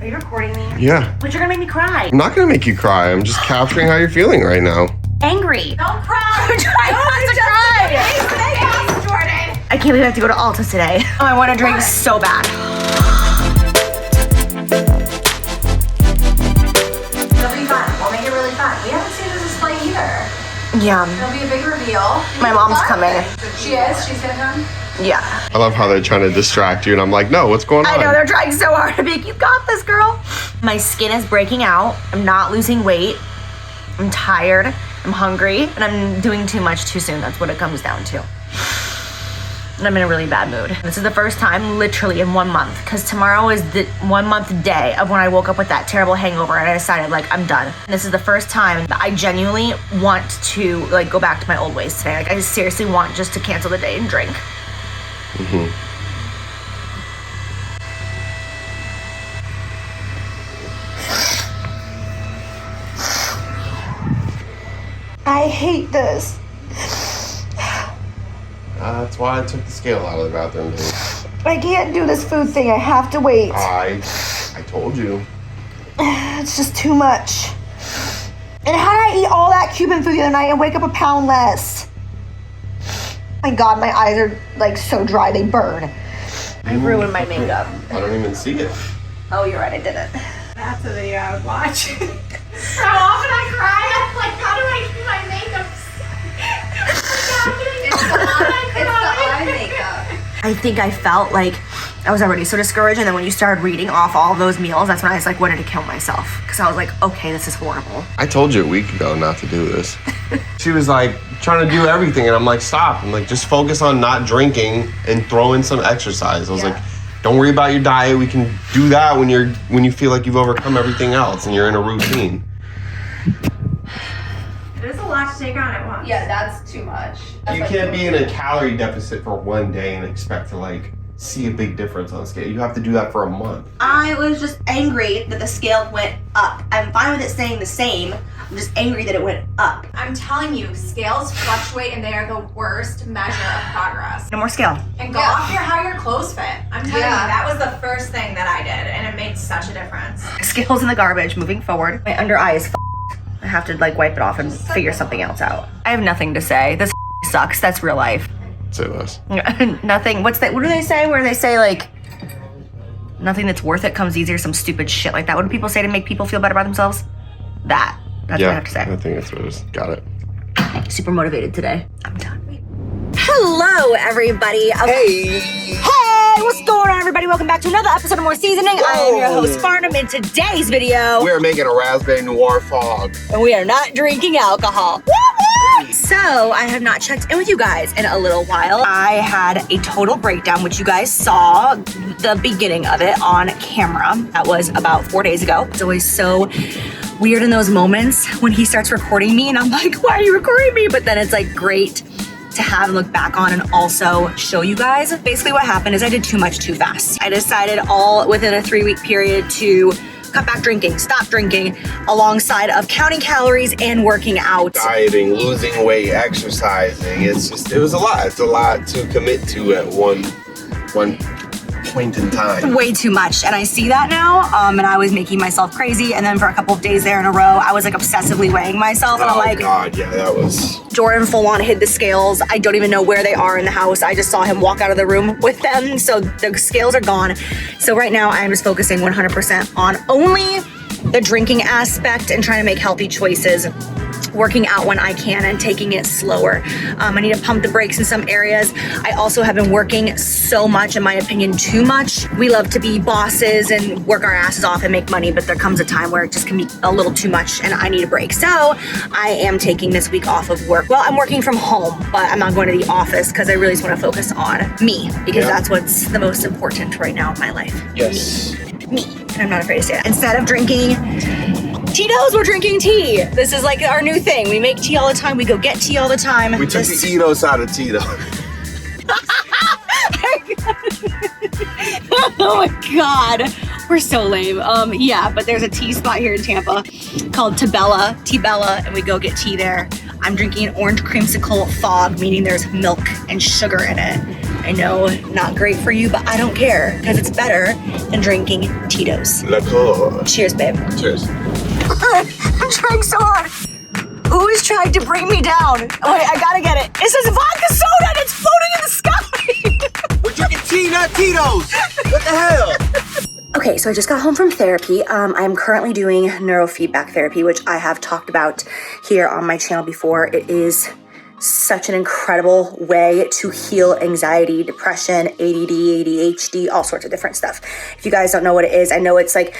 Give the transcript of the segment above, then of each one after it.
Are you recording me? Yeah. But you're gonna make me cry. I'm not gonna make you cry. I'm just capturing how you're feeling right now. Angry. Don't cry. I'm trying not to cry. Yes, Jordan. I can't believe I have to go to Alta today. Oh, I want to drink so bad. It'll be fun. We'll make it really fun. We haven't seen this display either. Yeah. It'll be a big reveal. My mom's coming. She is? She's gonna come? Yeah. I love how they're trying to distract you, and I'm like, no, what's going on? I know, they're trying so hard to make, you got this, girl. My skin is breaking out. I'm not losing weight. I'm tired. I'm hungry. And I'm doing too much too soon. That's what it comes down to. And I'm in a really bad mood. This is the first time literally in 1 month, because tomorrow is the 1 month day of when I woke up with that terrible hangover and I decided like I'm done. And this is the first time that I genuinely want to like go back to my old ways today. Like I seriously want just to cancel the day and drink. Mm-hmm. I hate this. That's why I took the scale out of the bathroom, dude. I can't do this food thing. I have to wait. I told you. It's just too much. And how did I eat all that Cuban food the other night and wake up a pound less? My God, my eyes are like so dry, they burn. I ruined my makeup. I don't even see it. Oh, you're right, I didn't. That's a video I would watch. How often I cry, I'm like, how do I do my makeup? It's the eye makeup. I think I felt like I was already so discouraged, and then when you started reading off all of those meals, that's when I was like wanted to kill myself. Because I was like, okay, this is horrible. I told you a week ago not to do this. She was like trying to do everything, and I'm like, stop. I'm like, just focus on not drinking and throw in some exercise. I was like, don't worry about your diet. We can do that when you feel like you've overcome everything else and you're in a routine. It is a lot to take on at once. Yeah, that's too much. That's You can't be in a calorie deficit for one day and expect to like see a big difference on the scale. You have to do that for a month. I was just angry that the scale went up. I'm fine with it staying the same. I'm just angry that it went up. I'm telling you, scales fluctuate and they are the worst measure of progress. No more scale. And go off how your clothes fit. I'm telling you, that was the first thing that I did, and it made such a difference. Scale's in the garbage moving forward. My under eye is I have to like wipe it off and figure something else out. I have nothing to say. This sucks. That's real life. Say less. Nothing. What do they say? Where they say like nothing that's worth it comes easier, some stupid shit like that. What do people say to make people feel better about themselves? That's what I have to say. I think that's what it is. Got it. Super motivated today. I'm done. Hello, everybody. Okay. Hey, what's going on, everybody? Welcome back to another episode of More Seasoning. I am your host, Farnham. In today's video, We're making a raspberry noir fog. and we are not drinking alcohol. Woo-woo! So, I have not checked in with you guys in a little while. I had a total breakdown, which you guys saw the beginning of it on camera. That was about 4 days ago. It's always so weird in those moments when he starts recording me, and I'm like, why are you recording me? But then it's like great to have and look back on and also show you guys. Basically what happened is I did too much too fast. I decided all within a 3-week period to cut back drinking, stop drinking, alongside of counting calories and working out. Dieting, losing weight, exercising. It was a lot. It's a lot to commit to at one point in time. Way too much, and I see that now, and I was making myself crazy, and then for a couple of days there in a row, I was like obsessively weighing myself, and I'm like, God, yeah, that was... Jordan full on hid the scales. I don't even know where they are in the house. I just saw him walk out of the room with them, so the scales are gone. So right now, I'm just focusing 100% on only the drinking aspect and trying to make healthy choices, working out when I can and taking it slower. I need to pump the brakes in some areas. I also have been working so much, in my opinion, too much. We love to be bosses and work our asses off and make money, but there comes a time where it just can be a little too much and I need a break. So I am taking this week off of work. Well, I'm working from home, but I'm not going to the office because I really just want to focus on me, because that's what's the most important right now in my life. Yes. Me. And I'm not afraid to say that. Instead of drinking Tito's, we're drinking tea. This is like our new thing. We make tea all the time. We go get tea all the time. We took the Tito's out of Tito. Oh my God. We're so lame. Yeah, but there's a tea spot here in Tampa called Tabella, and we go get tea there. I'm drinking an orange creamsicle fog, meaning there's milk and sugar in it. I know, not great for you, but I don't care because it's better than drinking Tito's. Cheers, babe. Cheers. I'm trying so hard. Who is trying to bring me down? Wait, I gotta get it. It says vodka soda and it's floating in the sky. We're drinking tea, not Tito's. What the hell? Okay, so I just got home from therapy. I'm currently doing neurofeedback therapy, which I have talked about here on my channel before. It is such an incredible way to heal anxiety, depression, ADD, ADHD, all sorts of different stuff. If you guys don't know what it is, I know it's like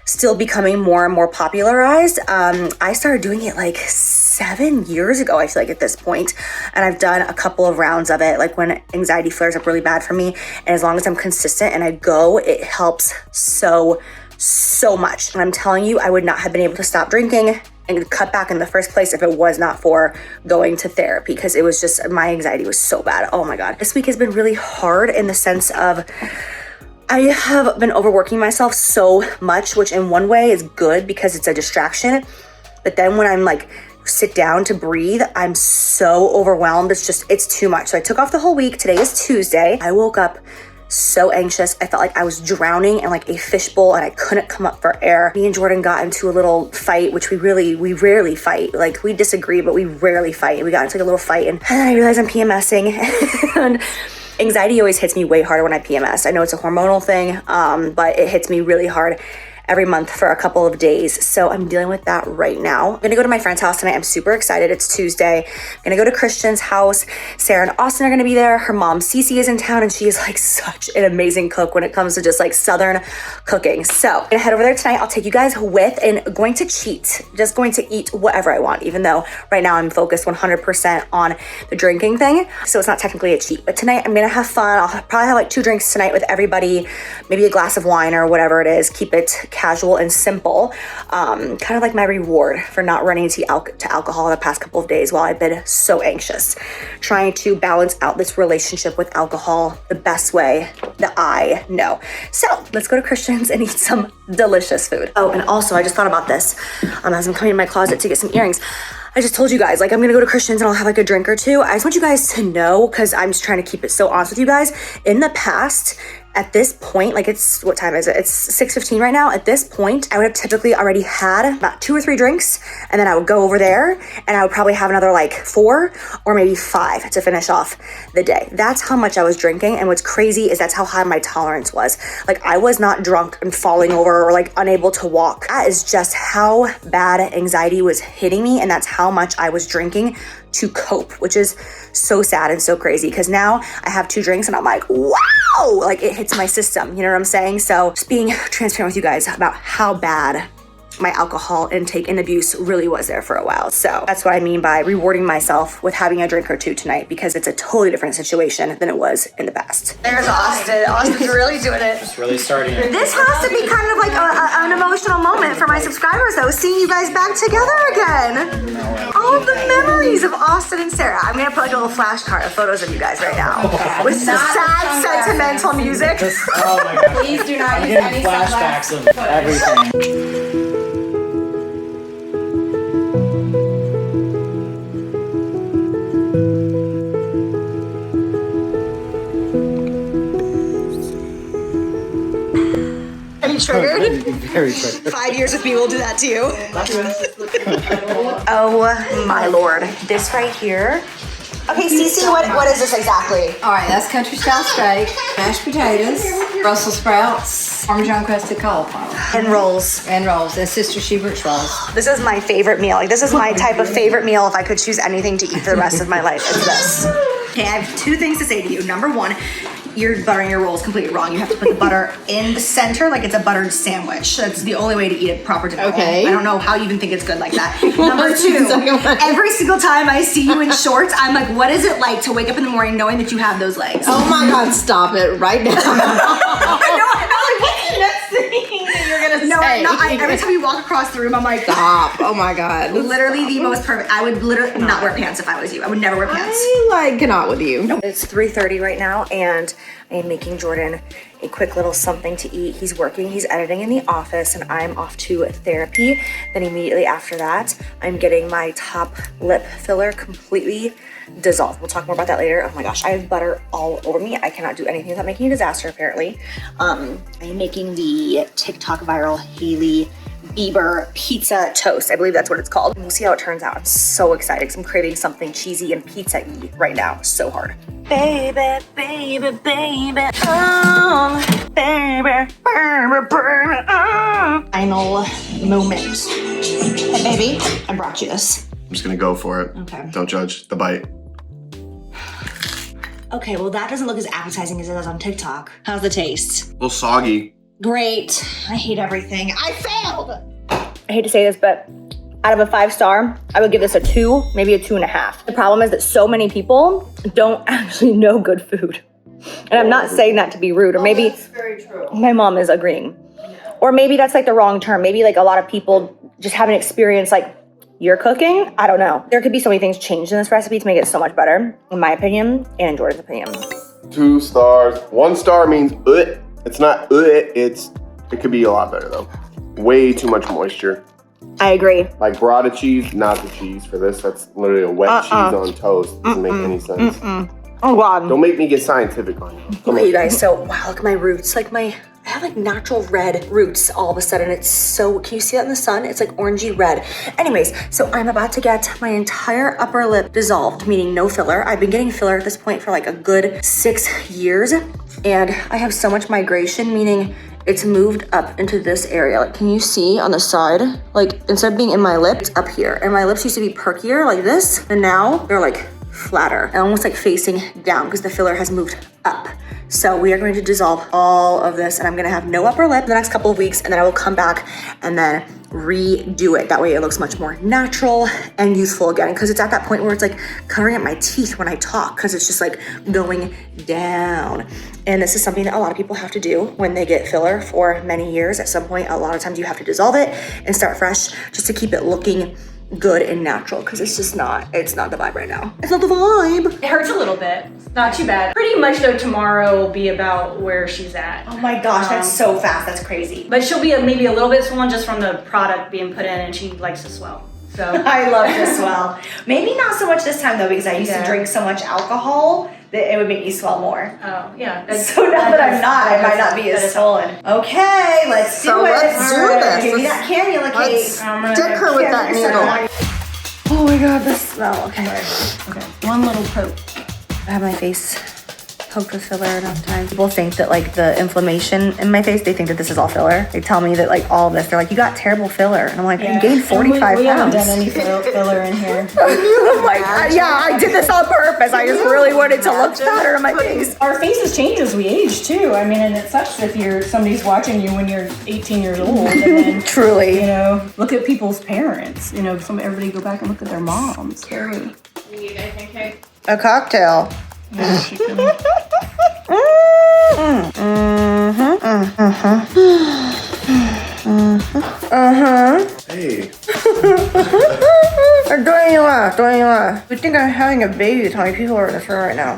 still becoming more and more popularized. I started doing it like 7 years ago, I feel like at this point, and I've done a couple of rounds of it, like when anxiety flares up really bad for me, and as long as I'm consistent and I go, it helps so much. And I'm telling you, I would not have been able to stop drinking and cut back in the first place if it was not for going to therapy, because it was just, my anxiety was so bad. Oh my God. This week has been really hard in the sense of I have been overworking myself so much, which in one way is good because it's a distraction. But then when I'm like, sit down to breathe, I'm so overwhelmed. It's too much. So I took off the whole week. Today is Tuesday. I woke up so anxious. I felt like I was drowning in like a fishbowl and I couldn't come up for air. Me and Jordan got into a little fight, which we rarely fight. Like we disagree, but we rarely fight. We got into like a little fight and then I realized I'm PMSing and anxiety always hits me way harder when I PMS. I know it's a hormonal thing, but it hits me really hard every month for a couple of days. So I'm dealing with that right now. I'm gonna go to my friend's house tonight. I'm super excited. It's Tuesday. I'm gonna go to Christian's house. Sarah and Austin are gonna be there. Her mom, Cece, is in town and she is like such an amazing cook when it comes to just like Southern cooking. So I'm gonna head over there tonight. I'll take you guys with and going to cheat, just going to eat whatever I want, even though right now I'm focused 100% on the drinking thing. So it's not technically a cheat, but tonight I'm gonna have fun. I'll probably have like 2 drinks tonight with everybody, maybe a glass of wine or whatever it is. Keep it casual and simple, kind of like my reward for not running to alcohol the past couple of days while I've been so anxious, trying to balance out this relationship with alcohol the best way that I know. So let's go to Christian's and eat some delicious food. Oh, and also I just thought about this as I'm coming in my closet to get some earrings. I just told you guys, like, I'm gonna go to Christian's and I'll have like a drink or two. I just want you guys to know, because I'm just trying to keep it so honest with you guys. In the past, at this point, like what time is it? It's 6:15 right now. At this point, I would have typically already had about 2 or 3 drinks, and then I would go over there and I would probably have another like 4 or maybe 5 to finish off the day. That's how much I was drinking. And what's crazy is that's how high my tolerance was. Like I was not drunk and falling over or like unable to walk. That is just how bad anxiety was hitting me. And that's how much I was drinking to cope, which is so sad and so crazy, because now I have 2 drinks and I'm like, wow, like it hits my system, you know what I'm saying? So just being transparent with you guys about how bad my alcohol intake and abuse really was there for a while. So that's what I mean by rewarding myself with having a drink or 2 tonight, because it's a totally different situation than it was in the past. There's Austin. Austin's really doing it. It's really starting it. This has to be kind of like an emotional moment for my subscribers though, seeing you guys back together again. All the memories of Austin and Sarah. I'm gonna put like a little flashcard of photos of you guys right now with some sad, sentimental music. Oh my God. Please do not I'm use getting any flashbacks of everything. Are you triggered? Very triggered. 5 years with me will do that to you. Oh my Lord. This right here. Okay, Cece, what is this exactly? All right, that's country style steak, mashed potatoes, Brussels sprouts, Parmesan crusted cauliflower, And rolls. and rolls, and Sister Schubert's rolls. This is my favorite meal. Like, this is my type of favorite meal if I could choose anything to eat for the rest of my life. It's this. Okay, I have 2 things to say to you. Number 1, you're buttering your rolls completely wrong. You have to put the butter in the center like it's a buttered sandwich. That's the only way to eat it proper to Okay. I don't know how you even think it's good like that. Number 2, every single time I see you in shorts, I'm like, what is it like to wake up in the morning knowing that you have those legs? Oh my God, stop it right now. I'm like, what's the next thing that you're gonna say? No, every time you walk across the room, I'm like, Stop. Oh my God. literally the most perfect. I would literally not wear pants if I was you. I would never wear pants. I like cannot with you. It's 3:30 right now, and I am making Jordan a quick little something to eat. He's working, he's editing in the office, and I'm off to therapy. Then immediately after that, I'm getting my top lip filler completely dissolved. We'll talk more about that later. Oh my gosh, I have butter all over me. I cannot do anything without making a disaster, apparently. I am making the TikTok viral Hailey Bieber pizza toast. I believe that's what it's called. And we'll see how it turns out. I'm so excited because I'm craving something cheesy and pizza-y right now. So hard. Baby, baby, baby, oh, baby, baby, baby, oh. Final moment. Hey, baby, I brought you this. I'm just gonna go for it. Okay. Don't judge the bite. Okay, well that doesn't look as appetizing as it does on TikTok. How's the taste? A little soggy. Great. I hate everything. I failed. I hate to say this, but out of a 5-star, I would give this a 2, maybe a 2.5. The problem is that so many people don't actually know good food. And I'm not saying that to be rude, or maybe That's very true. my mom is agreeing. Or maybe that's like the wrong term. Maybe like a lot of people just haven't experienced like your cooking. I don't know. There could be so many things changed in this recipe to make it so much better, in my opinion, and in Jordan's opinion. 2 stars. 1 star means It's not it could be a lot better though. Way too much moisture. I agree. Like burrata cheese, not the cheese for this. That's literally a wet cheese on toast. Doesn't make any sense. Oh God. Don't make me get scientific on you. Come Okay, on. you guys, so wow, look at my roots. Like I have like natural red roots all of a sudden. It's so, can you see that in the sun? It's like orangey red. Anyways, so I'm about to get my entire upper lip dissolved, meaning no filler. I've been getting filler at this point for like a good 6 years. And I have so much migration, meaning it's moved up into this area. Like, can you see on the side? Like, instead of being in my lip, it's up here. And my lips used to be perkier like this, and now they're like flatter and almost like facing down because the filler has moved up. So we are going to dissolve all of this, and I'm gonna have no upper lip in the next couple of weeks, and then I will come back and then redo it. That way it looks much more natural and youthful again, because it's at that point where it's like covering up my teeth when I talk, because it's just like going down. And this is something that a lot of people have to do when they get filler for many years. At some point, a lot of times you have to dissolve it and start fresh just to keep it looking good and natural, because it's not the vibe right now. It's not the vibe. It hurts a little bit. It's not too bad. Pretty much though, tomorrow will be about where she's at. Oh my gosh, that's so fast. That's crazy. But she'll be maybe a little bit swollen just from the product being put in, and she likes to swell. So I love to swell. Maybe not so much this time though, because I used to drink so much alcohol that it would make me swell more. Oh yeah. So now that I'm not, I might not be as swollen. Okay, let's do it. Let's do this. Give me that cannula, Kate. Stick her with that needle. Oh my God, the smell. Okay. Okay. One little poke. I have my face poked with filler enough times. People think that like the inflammation in my face, they think that this is all filler. They tell me that like all of this, they're like, you got terrible filler. And I'm like, I gained 45 pounds. We haven't done any filler in here. I'm like, yeah, I did this on purpose. I just really wanted to look fatter in my face. Our faces change as we age too. I mean, and it sucks if somebody's watching you when you're 18 years old. And then, Truly. you know, look at people's parents. You know, everybody go back and look at their moms. Scary. You need anything, Kate? A cocktail. Hey. Don't you laugh. We think I'm having a baby. How many people are in this room right now?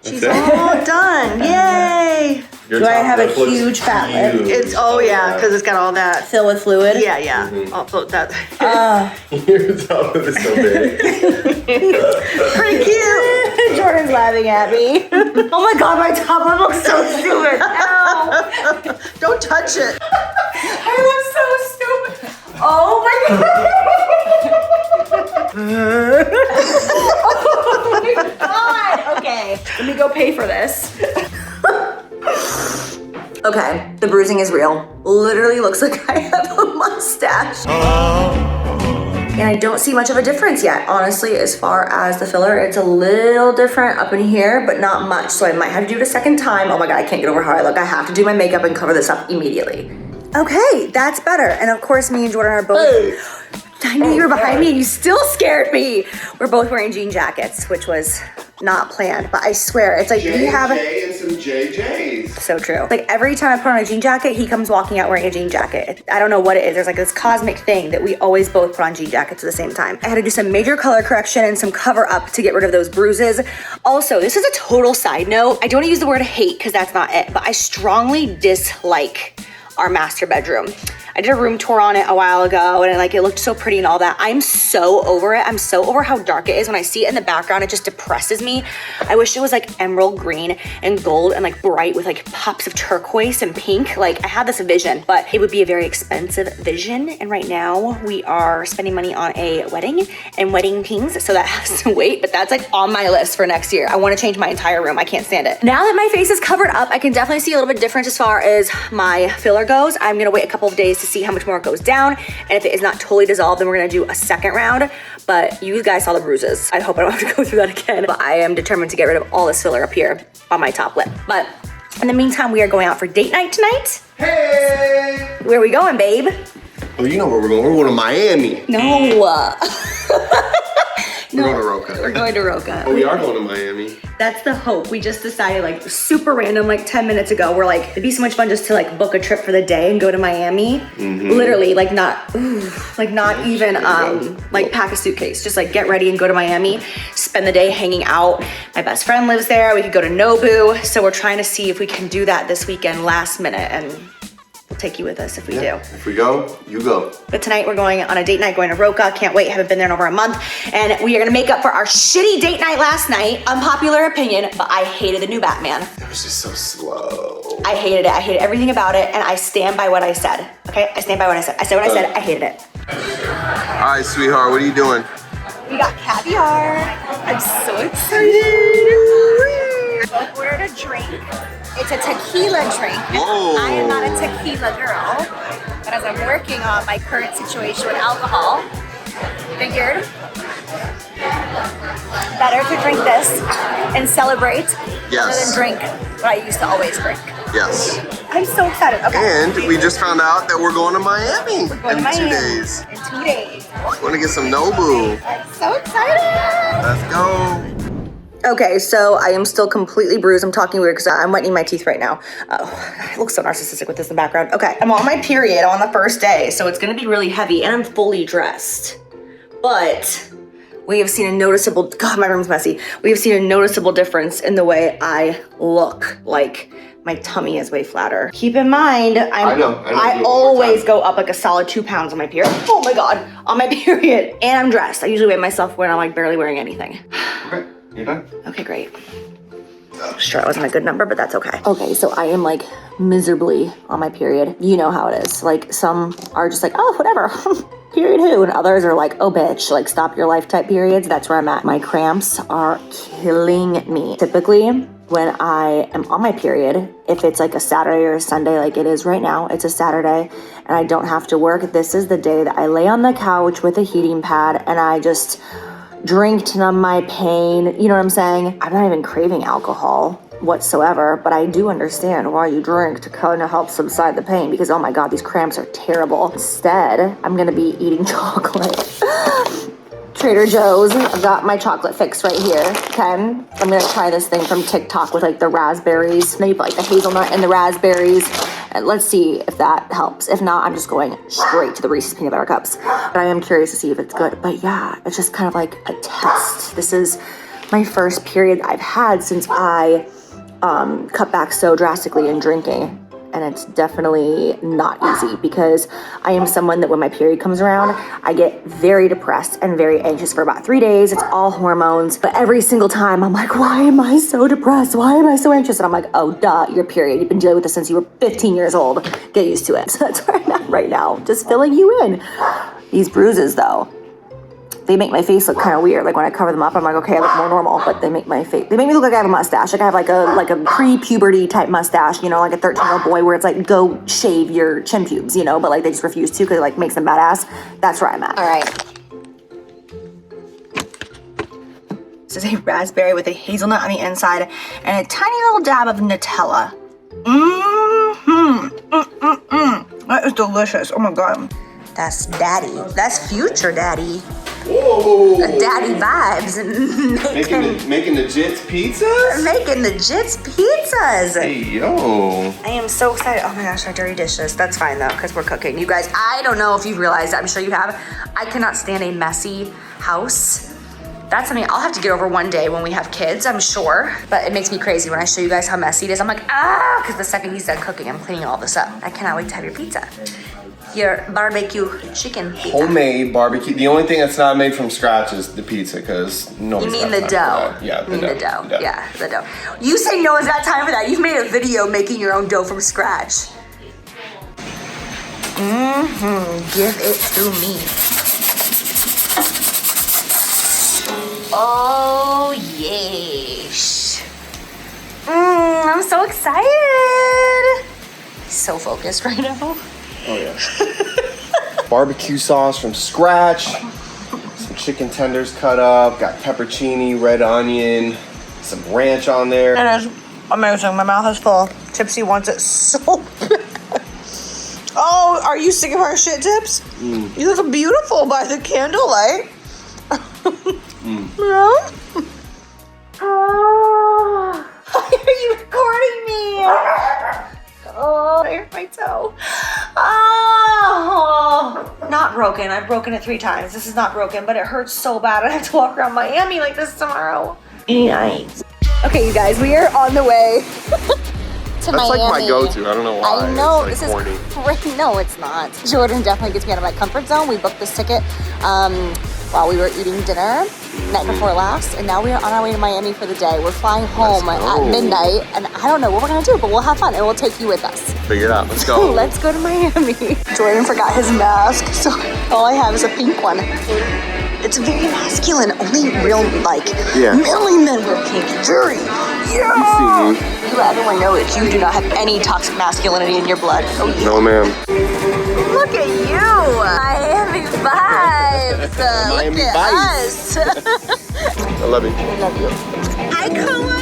She's all done. Yay! Do I have a huge fat lip? It's because it's got all that. Filled with fluid? Yeah. Also that. Your top is so big. Pretty cute. Jordan's laughing at me. Oh my God, my top lip looks so stupid. Ow. Don't touch it. I look so stupid. Oh my God. Oh my God. Okay, let me go pay for this. Okay, the bruising is real. Literally looks like I have a mustache. And I don't see much of a difference yet, honestly, as far as the filler. It's a little different up in here, but not much. So I might have to do it a second time. Oh my God, I can't get over how I look. I have to do my makeup and cover this up immediately. Okay, that's better. And of course, me and Jordan are both... I knew you were behind me and you still scared me. We're both wearing jean jackets, which was not planned, but I swear, it's like we have... and some JJ's. So true. Like every time I put on a jean jacket, he comes walking out wearing a jean jacket. I don't know what it is. There's like this cosmic thing that we always both put on jean jackets at the same time. I had to do some major color correction and some cover up to get rid of those bruises. Also, this is a total side note. I don't want to use the word hate because that's not it, but I strongly dislike our master bedroom. I did a room tour on it a while ago and it looked so pretty and all that. I'm so over it. I'm so over how dark it is. When I see it in the background, it just depresses me. I wish it was like emerald green and gold and like bright with like pops of turquoise and pink. Like I had this vision, but it would be a very expensive vision. And right now we are spending money on a wedding and wedding things. So that has to wait, but that's like on my list for next year. I want to change my entire room. I can't stand it. Now that my face is covered up, I can definitely see a little bit different as far as my filler goes. I'm gonna wait a couple of days to see how much more it goes down. And if it is not totally dissolved, then we're gonna do a second round. But you guys saw the bruises. I hope I don't have to go through that again. But I am determined to get rid of all this filler up here on my top lip. But in the meantime, we are going out for date night tonight. Hey! Where are we going, babe? Oh, you know where we're going. We're going to Miami. No. We're going to Roca. We're going to Roca. Oh, we are going to Miami. That's the hope. We just decided like super random, like 10 minutes ago. We're like, it'd be so much fun just to like book a trip for the day and go to Miami. Literally like not even like pack a suitcase. Just like get ready and go to Miami, spend the day hanging out. My best friend lives there. We could go to Nobu. So we're trying to see if we can do that this weekend last minute and we'll take you with us if we do. If we go, you go. But tonight we're going on a date night, going to Roca. Can't wait, haven't been there in over a month. And we are gonna make up for our shitty date night last night. Unpopular opinion, but I hated the new Batman. It was just so slow. I hated it. I hated everything about it, and I stand by what I said. Okay, I stand by what I said. I said what I said. I hated it. All right, sweetheart, what are you doing? We got caviar. I'm so excited. Both ordered a drink. It's a tequila drink. Whoa. I am not a tequila girl, but as I'm working on my current situation with alcohol, figured better to drink this and celebrate rather than drink what I used to always drink. Yes. I'm so excited. Okay. And we just found out that we're going to Miami in 2 days. In 2 days. We're going to get some Nobu. I'm so excited. Let's go. Okay, so I am still completely bruised. I'm talking weird because I'm whitening my teeth right now. Oh, I look so narcissistic with this in the background. Okay, I'm on my period on the first day, so it's gonna be really heavy and I'm fully dressed. But we have seen a noticeable, God, my room's messy. We have seen a noticeable difference in the way I look. Like, my tummy is way flatter. Keep in mind, I always go up like a solid 2 pounds on my period. Oh my God, on my period. And I'm dressed. I usually weigh myself when I'm like barely wearing anything. Okay, you're done? Okay, great. Sure, it wasn't a good number, but that's okay. Okay, so I am like miserably on my period. You know how it is. Like some are just like, oh, whatever. Period who? And others are like, oh, bitch, like stop your life type periods. That's where I'm at. My cramps are killing me. Typically, when I am on my period, if it's like a Saturday or a Sunday like it is right now, it's a Saturday and I don't have to work, this is the day that I lay on the couch with a heating pad and I just drink to numb my pain. You know what I'm saying? I'm not even craving alcohol whatsoever, but I do understand why you drink to kind of help subside the pain because, oh my God, these cramps are terrible. Instead, I'm gonna be eating chocolate. Trader Joe's, I've got my chocolate fix right here, okay? I'm gonna try this thing from TikTok with like the raspberries. Then you put like the hazelnut and the raspberries. And let's see if that helps. If not, I'm just going straight to the Reese's peanut butter cups. But I am curious to see if it's good. But yeah, it's just kind of like a test. This is my first period I've had since I cut back so drastically in drinking. And it's definitely not easy because I am someone that when my period comes around, I get very depressed and very anxious for about 3 days. It's all hormones. But every single time I'm like, why am I so depressed? Why am I so anxious? And I'm like, oh, duh, your period. You've been dealing with this since you were 15 years old. Get used to it. So that's where I'm at right now. Just filling you in. These bruises though, they make my face look kind of weird. Like when I cover them up, I'm like, okay, I look more normal, but they make me look like I have a mustache. Like I have like a pre-puberty type mustache, you know, like a 13-year-old boy where it's like, go shave your chin pubes, you know, but like they just refuse to because it like makes them badass. That's where I'm at. All right. This is a raspberry with a hazelnut on the inside and a tiny little dab of Nutella. That is delicious. Oh my God. That's daddy. That's future daddy. Whoa. Daddy vibes and Making the Jits pizzas? making the Jits pizzas. Hey, yo. I am so excited. Oh my gosh, our dirty dishes. That's fine though, because we're cooking. You guys, I don't know if you've realized, I'm sure you have, I cannot stand a messy house. That's something I'll have to get over one day when we have kids, I'm sure. But it makes me crazy when I show you guys how messy it is. I'm like, because the second he's done cooking, I'm cleaning all this up. I cannot wait to have your pizza. Your barbecue chicken pizza. Homemade barbecue. The only thing that's not made from scratch is the pizza, because no. You mean the dough? Yeah, the dough. Yeah, the dough. You say no one's got time for that. You've made a video making your own dough from scratch. Give it to me. Oh, yes. I'm so excited. He's so focused right now. Oh, yeah. Barbecue sauce from scratch. Some chicken tenders cut up. Got pepperoni, red onion, some ranch on there. It is amazing. My mouth is full. Tipsy wants it so bad. Oh, are you sick of our shit, Tips? You look beautiful by the candlelight. No? Oh, are you recording me? Oh, I hurt my toe. Oh, not broken. I've broken it 3 times. This is not broken, but it hurts so bad. I have to walk around Miami like this tomorrow. Nice. Okay, you guys, we are on the way to Miami. That's like my go-to. I don't know why. I know, it's this like is corny. great. No, it's not. Jordan definitely gets me out of my comfort zone. We booked this ticket while we were eating dinner night before last, and now we are on our way to Miami for the day. We're flying home at midnight, and I don't know what we're gonna do, but we'll have fun and we'll take you with us. Figure it out. Let's go. Let's go to Miami. Jordan forgot his mask, so all I have is a pink one. It's very masculine. Only real, manly men wear pink. Very. Yeah. You let everyone know that you do not have any toxic masculinity in your blood. Oh, yeah. No, ma'am. Look at you. Miami vibes. Miami Look at us. I love you. I love you. Hi, Koa.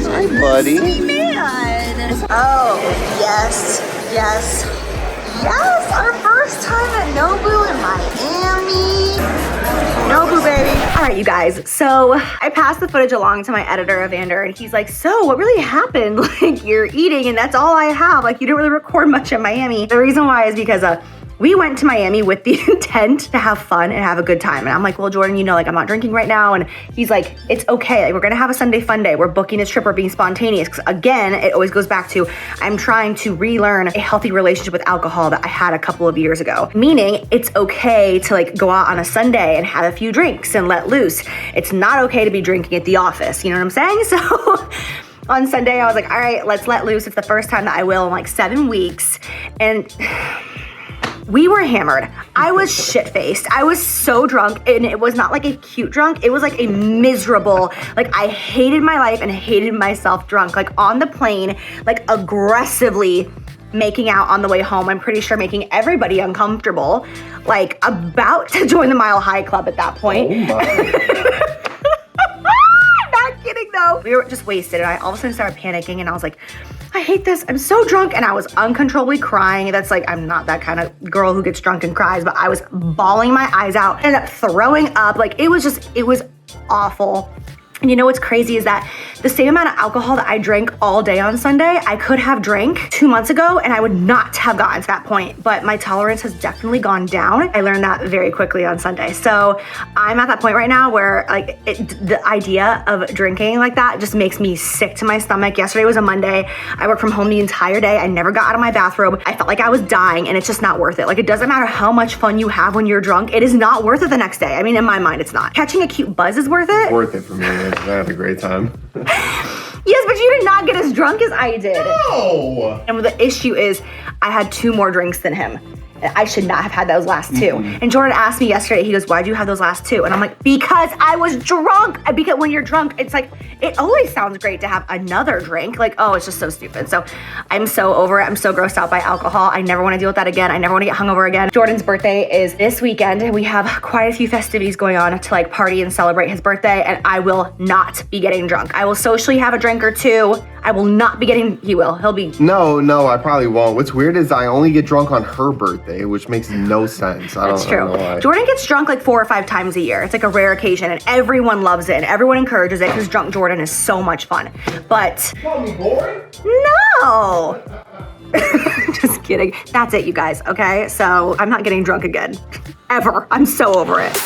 Hi, buddy. Sweet man. Oh, yes. Yes. Yes, our first time at Nobu in Miami. Nobu, baby. All right, you guys. So I passed the footage along to my editor, Evander, and he's like, so what really happened? Like, you're eating and that's all I have. Like, you didn't really record much in Miami. The reason why is because we went to Miami with the intent to have fun and have a good time. And I'm like, well, Jordan, you know, like I'm not drinking right now. And he's like, it's okay. Like, we're gonna have a Sunday fun day. We're booking this trip. We're being spontaneous. Because again, it always goes back to, I'm trying to relearn a healthy relationship with alcohol that I had a couple of years ago. Meaning it's okay to like go out on a Sunday and have a few drinks and let loose. It's not okay to be drinking at the office. You know what I'm saying? So on Sunday, I was like, all right, let's let loose. It's the first time that I will in like 7 weeks. And we were hammered. I was shit-faced. I was so drunk, and it was not like a cute drunk. It was like a miserable, like I hated my life and hated myself drunk. Like on the plane, like aggressively making out on the way home. I'm pretty sure making everybody uncomfortable. Like about to join the Mile High Club at that point. Oh my. Not kidding though. We were just wasted, and I all of a sudden started panicking, and I was like, I hate this. I'm so drunk, and I was uncontrollably crying. That's like, I'm not that kind of girl who gets drunk and cries, but I was bawling my eyes out and throwing up. Like it was awful. And you know what's crazy is that the same amount of alcohol that I drank all day on Sunday, I could have drank 2 months ago and I would not have gotten to that point. But my tolerance has definitely gone down. I learned that very quickly on Sunday. So I'm at that point right now where like the idea of drinking like that just makes me sick to my stomach. Yesterday was a Monday. I worked from home the entire day. I never got out of my bathrobe. I felt like I was dying, and it's just not worth it. Like, it doesn't matter how much fun you have when you're drunk. It is not worth it the next day. I mean, in my mind, it's not. Catching a cute buzz is worth it. Worth it for me. I had a great time. Yes, but you did not get as drunk as I did. No. And the issue is I had 2 more drinks than him. I should not have had those last 2. And Jordan asked me yesterday, he goes, why'd you have those last 2? And I'm like, because I was drunk. Because when you're drunk, it's like, it always sounds great to have another drink. Like, oh, it's just so stupid. So I'm so over it. I'm so grossed out by alcohol. I never want to deal with that again. I never want to get hungover again. Jordan's birthday is this weekend, and we have quite a few festivities going on to like party and celebrate his birthday, and I will not be getting drunk. I will socially have a drink or 2. I will not be getting, he will. He'll be. No, I probably won't. What's weird is I only get drunk on her birthday, which makes no sense. That's true. I don't know why. Jordan gets drunk like 4 or 5 times a year. It's like a rare occasion, and everyone loves it, and everyone encourages it because drunk Jordan is so much fun. But Call me boring? no. Just kidding. That's it, you guys, okay? So I'm not getting drunk again. Ever. I'm so over it.